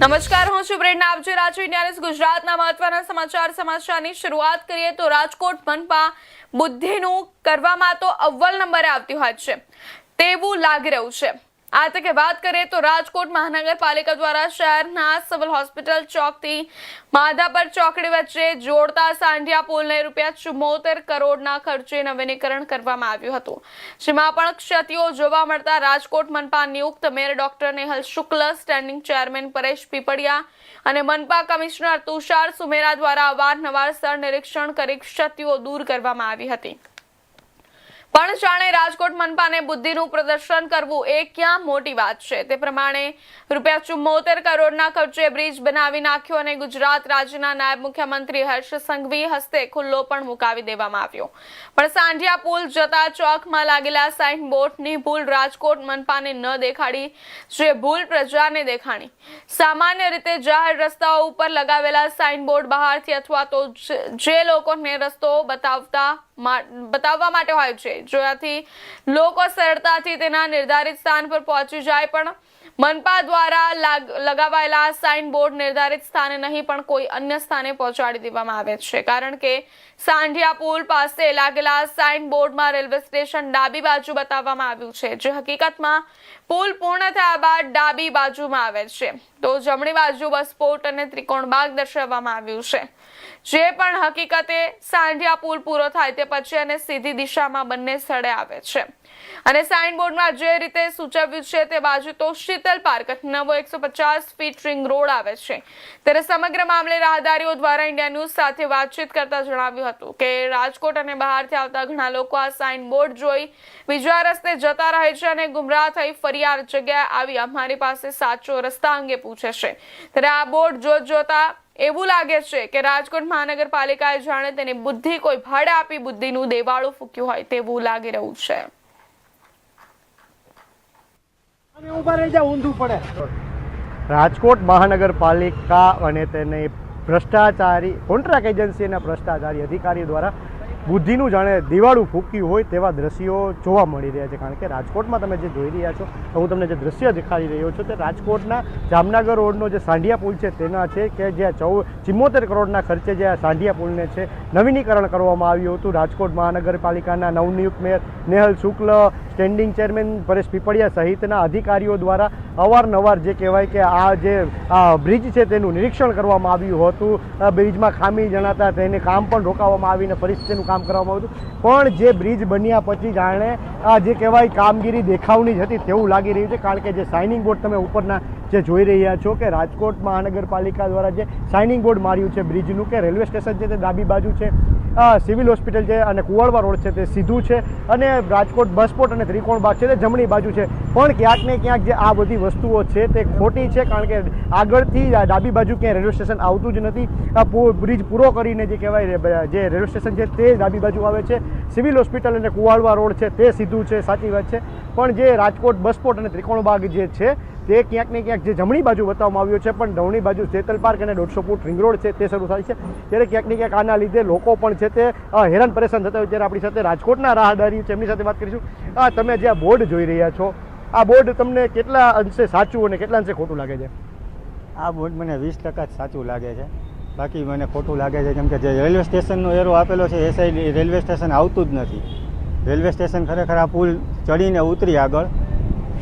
નમસ્કાર, હું છું પ્રેરણા. આપ જોઈ રહ્યા છો ઇન્ડિયા ન્યૂઝ ગુજરાતના મહત્વના સમાચારની શરૂઆત કરીએ તો રાજકોટ મનપા બુદ્ધિનું કરવામાં તો અવ્વલ નંબરે આવતી હોય છે તેવું લાગી રહ્યું છે. આ તકે વાત કરીએ તો રાજકોટ મહાનગરપાલિકા દ્વારા શહેરના સિવિલ હોસ્પિટલ ચોકથી માધાપર ચોકડી વચ્ચે જોડતા સાંઢિયા પુલને ₹74 કરોડના ખર્ચે નવીનીકરણ કરવામાં આવ્યું હતું, જેમાં પણ ક્ષતિઓ જોવા મળતા રાજકોટ મનપા નિયુક્ત મેયર ડોક્ટર નેહલ શુક્લ, સ્ટેન્ડિંગ ચેરમેન પરેશ પીપળિયા અને મનપા કમિશનર તુષાર સુમેરા દ્વારા અવારનવાર સ્થળ નિરીક્ષણ કરી ક્ષતિઓ દૂર કરવામાં આવી હતી. પણ જાણે રાજકોટ મનપાને બુદ્ધિનું પ્રદર્શન કરવું એ ક્યાં મોટી વાત છે. તે પ્રમાણે ₹74 કરોડના ખર્ચે બ્રિજ બનાવી નાખ્યો અને ગુજરાત રાજ્યના નાયબ મુખ્યમંત્રી હર્ષ સંઘવી હસ્તે ખુલ્લો પણ મુકાવી દેવામાં આવ્યો. પણ સાંઢિયા પુલ જતા ચોકમાં લાગેલા સાઇન બોર્ડની ભૂલ રાજકોટ મનપાને ન દેખાડી, જે ભૂલ પ્રજાને દેખાણી. સામાન્ય રીતે જાહેર રસ્તાઓ ઉપર લગાવેલા સાઇન બોર્ડ બહારથી અથવા તો જે લોકોને રસ્તો બતાવવા માટે હોય છે, જોયાથી લોકો સરળતાથી તેના નિર્ધારિત સ્થાન પર પહોંચી જાય, પણ મનપા દ્વારા લગાવાયેલા સાઇન બોર્ડ નિર્ધારિત સ્થાને નહીં પણ કોઈ અન્ય સ્થાને પહોંચાડી દેવામાં આવે છે. કારણ કે સાંઢિયા પુલ પાસે લાગેલા સાઇન બોર્ડમાં રેલવે સ્ટેશન ડાબી બાજુ બતાવવામાં આવ્યું છે, જે હકીકતમાં પુલ પૂર્ણ થયા બાદ ડાબી બાજુમાં આવે છે, તો જમણી બાજુ બસપોર્ટ અને ત્રિકોણબાગ દર્શાવવામાં આવ્યું છે, જે પણ હકીકતે સાંઢિયા પુલ પૂરો થાય તે પછી અને સીધી દિશામાં બંને સ્થળે આવે છે. અને સાઇન બોર્ડમાં જે રીતે સૂચવ્યું છે તે બાજુ તો શીતલ પાર્ક નવો 150 ફીટ રિંગ રોડ આવે છે. ત્યારે સમગ્ર મામલે રાહદારીઓ દ્વારા ઇન્ડિયા ન્યૂઝ સાથે વાતચીત કરતા જણાવ્યું હતું કે રાજકોટ અને બહારથી આવતા ઘણા લોકો આ સાઇન બોર્ડ જોઈ બીજા રસ્તે જતા રહે છે અને ગુમરાહ થઈ ફરી આ જગ્યાએ આવી અમારી પાસે સાચો રસ્તા અંગે પૂછે છે. ત્યારે આ બોર્ડ જોતા એવું લાગે છે કે રાજકોટ મહાનગરપાલિકાએ જાણે તેની બુદ્ધિ કોઈ ભાડે આપી બુદ્ધિનું દેવાળું ફૂક્યું હોય તેવું લાગી રહ્યું છે. રાજકોટ મહાનગરપાલિકા અને તેને ભ્રષ્ટાચારી કોન્ટ્રાક્ટ એજન્સી અને ભ્રષ્ટાચારી અધિકારીઓ દ્વારા બુદ્ધિનું જાણે દિવાળું ફૂક્યું હોય તેવા દ્રશ્યો જોવા મળી રહ્યા છે. કારણ કે રાજકોટમાં તમે જે જોઈ રહ્યા છો, હું તમને જે દ્રશ્ય દેખાડી રહ્યો છું તે રાજકોટના જામનગર રોડનો જે સાંઢિયા પુલ છે તેના છે, કે જે 74 કરોડના ખર્ચે જે સાંઢિયા પુલને છે નવીનીકરણ કરવામાં આવ્યું હતું. રાજકોટ મહાનગરપાલિકાના નવનિયુક્ત મેયર નેહલ શુક્લ, સ્ટેન્ડિંગ ચેરમેન પરેશ પીપળિયા સહિતના અધિકારીઓ દ્વારા અવારનવાર જે કહેવાય કે આ બ્રિજ છે તેનું નિરીક્ષણ કરવામાં આવ્યું હતું. બ્રિજમાં ખામી જણાતા તેને કામ પણ રોકાવવામાં આવીને ફરીથી તેનું કામ કરવામાં આવ્યું હતું. પણ જે બ્રિજ બન્યા પછી જાણે આ જે કહેવાય કામગીરી દેખાવની જ હતી તેવું લાગી રહ્યું છે. કારણ કે જે સાઇનિંગ બોર્ડ તમે ઉપરના જે જોઈ રહ્યા છો કે રાજકોટ મહાનગરપાલિકા દ્વારા જે સાઇનિંગ બોર્ડ માર્યું છે બ્રિજનું, કે રેલવે સ્ટેશન છે તે ડાબી બાજુ છે, સિવિલ હોસ્પિટલ છે અને કુવાડવા રોડ છે તે સીધું છે, અને રાજકોટ બસપોર્ટ અને ત્રિકોણબાગ છે તે જમણી બાજુ છે. પણ ક્યાંક ને ક્યાંક જે આ બધી વસ્તુઓ છે તે ખોટી છે. કારણ કે આગળથી ડાબી બાજુ ક્યાંય રેલવે સ્ટેશન આવતું જ નથી. આ બ્રિજ પૂરો કરીને જે કહેવાય જે રેલવે સ્ટેશન છે તે ડાબી બાજુ આવે છે, સિવિલ હોસ્પિટલ અને કુવાડવા રોડ છે તે સીધું છે, સાચી વાત છે. પણ જે રાજકોટ બસપોર્ટ અને ત્રિકોણબાગ જે છે તે ક્યાંક ને ક્યાંક જે જમણી બાજુ બતાવવામાં આવ્યું છે, પણ ડાબી બાજુ શીતલ પાર્ક અને 150 ફૂટ રિંગ રોડ છે તે શરૂ થાય છે. ત્યારે ક્યાંક ને ક્યાંક આના લીધે લોકો પણ છે તે હેરાન પરેશાન થતા હોય. ત્યારે આપણી સાથે રાજકોટના રાહદારી છે, એમની સાથે વાત કરીશું. તમે જે આ બોર્ડ જોઈ રહ્યા છો, આ બોર્ડ તમને કેટલા અંશે સાચું અને કેટલા અંશે ખોટું લાગે છે? આ બોર્ડ મને 20% સાચું લાગે છે, બાકી મને ખોટું લાગે છે. કેમ કે જે રેલવે સ્ટેશનનો એરો આપેલો છે એ સાઈડ રેલવે સ્ટેશન આવતું જ નથી. રેલવે સ્ટેશન ખરેખર આ પુલ ચડીને ઉતરી આગળ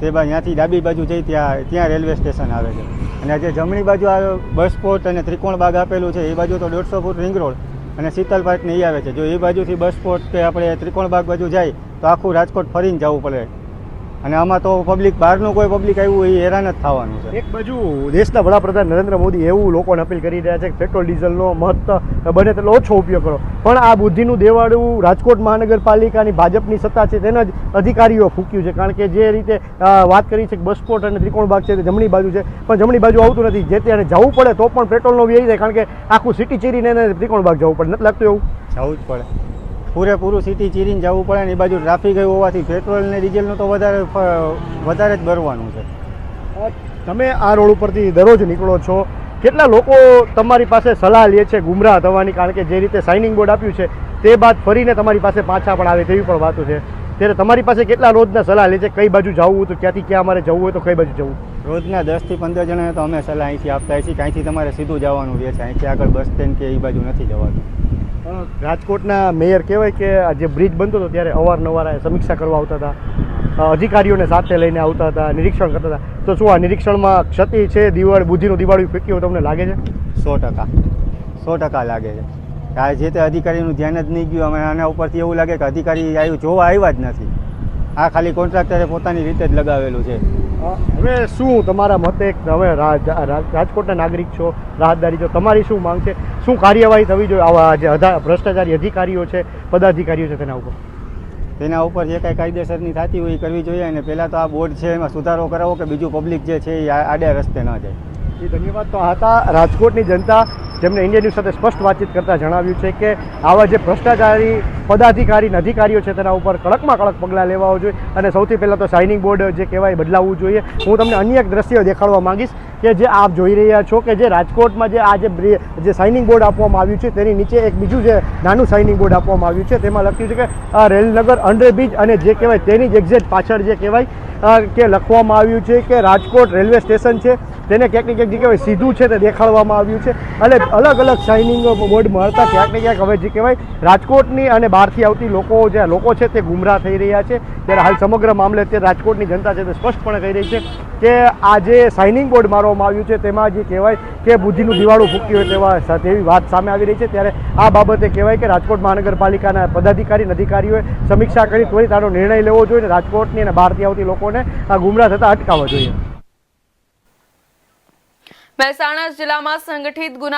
તે બાદ ત્યાંથી ડાબી બાજુ જઈ ત્યાં રેલવે સ્ટેશન આવે છે. અને જે જમણી બાજુ આ બસપોર્ટ અને ત્રિકોણબાગ આપેલું છે એ બાજુ તો 150 ફૂટ રિંગ રોડ અને શીતલ પાર્કને એ આવે છે. જો એ બાજુથી બસપોર્ટ કે આપણે ત્રિકોણબાગ બાજુ જાય તો આખું રાજકોટ ફરીને જવું પડે. અને આમાં તો પબ્લિક, બહારનું કોઈ પબ્લિક આવ્યું એ હેરાન જ થવાનું છે. એક બાજુ દેશના વડાપ્રધાન નરેન્દ્ર મોદી એવું લોકોને અપીલ કરી રહ્યા છે કે પેટ્રોલ ડીઝલનો મહત્વ બને તેટલો ઓછો ઉપયોગ કરો, પણ આ બુદ્ધિનું દેવાળું રાજકોટ મહાનગરપાલિકાની ભાજપની સત્તા છે તેના જ અધિકારીઓ ફૂક્યું છે. કારણ કે જે રીતે વાત કરી છે કે બસપોર્ટ અને ત્રિકોણબાગ છે તે જમણી બાજુ છે, પણ જમણી બાજુ આવતું નથી. જે તેને જવું પડે તો પણ પેટ્રોલનો વ્યય થાય. કારણ કે આખું સિટી ચીરીને ત્રિકોણબાગ જવું પડે. નથી લાગતું એવું? જવું જ પડે, પૂરેપૂરું સિટી ચીરીને જવું પડે. ને એ બાજુ ટ્રાફિક હોવાથી પેટ્રોલ ને ડીઝલનું તો વધારે જ ભરવાનું છે. તમે આ રોડ ઉપરથી દરરોજ નીકળો છો, કેટલા લોકો તમારી પાસે સલાહ લે છે ગુમરાહ થવાની? કારણ કે જે રીતે સાઇનિંગ બોર્ડ આપ્યું છે તે બાદ ફરીને તમારી પાસે પાછા પણ આવે તેવી પણ વાતો છે. ત્યારે તમારી પાસે કેટલા રોજના સલાહ લે છે કઈ બાજુ જવું હોય તો ક્યાંથી ક્યાં અમારે જવું હોય તો કઈ બાજુ જવું? રોજના 10 થી 15 જણાને તો અમે સલાહ અહીંથી આપતા છીએ કે અહીંથી તમારે સીધું જવાનું રહે છે, અહીંથી આગળ બસ સ્ટેન્ડ કે એ બાજુ નથી જવાનું. રાજકોટના મેયર કહેવાય કે આ જે બ્રિજ બનતો હતો ત્યારે અવારનવાર આ સમીક્ષા કરવા આવતા હતા, અધિકારીઓને સાથે લઈને આવતા હતા, નિરીક્ષણ કરતા હતા. તો શું આ નિરીક્ષણમાં ક્ષતિ છે, બુદ્ધિનું દિવાળું ફેંક્યું હોય તમને લાગે છે? 100% લાગે છે. આ જે તે અધિકારીનું ધ્યાન જ નહીં ગયું. અમે આના ઉપરથી એવું લાગે કે અધિકારી જોવા આવ્યા જ નથી. આ ખાલી કોન્ટ્રાક્ટરે પોતાની રીતે જ લગાવેલું છે. હવે શું તમારા મતે તમે રાજકોટના નાગરિક છો, રાહતદારી છો, તમારી શું માંગ છે? શું કાર્યવાહી થવી જોઈએ આવા જે ભ્રષ્ટાચારી અધિકારીઓ છે, પદાધિકારીઓ છે તેના ઉપર જે કાંઈ કાયદેસરની થતી હોય એ કરવી જોઈએ. અને પહેલાં તો આ બોર્ડ છે એમાં સુધારો કરાવો કે બીજું પબ્લિક જે છે એ આડે રસ્તે ન જાય. ધન્યવાદ. તો હતા રાજકોટની જનતા જેમને ઇન્ડિયા ન્યૂઝ સાથે સ્પષ્ટ વાતચીત કરતા જણાવ્યું છે કે આવા જે ભ્રષ્ટાચારી પદાધિકારી અને અધિકારીઓ છે તેના ઉપર કડકમાં કડક પગલાં લેવા જોઈએ અને સૌથી પહેલાં તો સાઇનિંગ બોર્ડ જે કહેવાય બદલાવવું જોઈએ. હું તમને અન્ય એક દ્રશ્ય દેખાડવા માંગીશ કે જે આપ જોઈ રહ્યા છો કે જે રાજકોટમાં જે આ જે સાઇનિંગ બોર્ડ આપવામાં આવ્યું છે તેની નીચે એક બીજું જે નાનું સાઇનિંગ બોર્ડ આપવામાં આવ્યું છે તેમાં લખ્યું છે કે રેલનગર અંડરબ્રિજ અને જે કહેવાય તેની જ એક્ઝેક્ટ પાછળ જે કહેવાય કે લખવામાં આવ્યું છે કે રાજકોટ રેલવે સ્ટેશન છે તેને ક્યાંક ને ક્યાંક જે કહેવાય સીધું છે તે દેખાડવામાં આવ્યું છે. અને અલગ અલગ શાઇનિંગ બોર્ડ મળતા ક્યાંક ને ક્યાંક હવે જે કહેવાય રાજકોટની અને બહારથી આવતી લોકો છે તે ગુમરાહ થઈ રહ્યા છે. ત્યારે હાલ સમગ્ર મામલે અત્યારે રાજકોટની જનતા છે તે સ્પષ્ટપણે કહી રહી છે કે આ જે સાઇનિંગ બોર્ડ મારવામાં આવ્યું છે તેમાં જે કહેવાય કે બુદ્ધિનું દિવાળું ફૂક્યું હોય તેવી વાત સામે આવી રહી છે. ત્યારે આ બાબતે કહેવાય કે રાજકોટ મહાનગરપાલિકાના પદાધિકારી અધિકારીઓએ સમીક્ષા કરી ત્વરિત આનો નિર્ણય લેવો જોઈએ અને રાજકોટની અને બહારથી આવતી લોકોને આ ગુમરાહ થતા અટકાવવા જોઈએ. મહેસાણા જિલ્લામાં સંગઠિત ગુના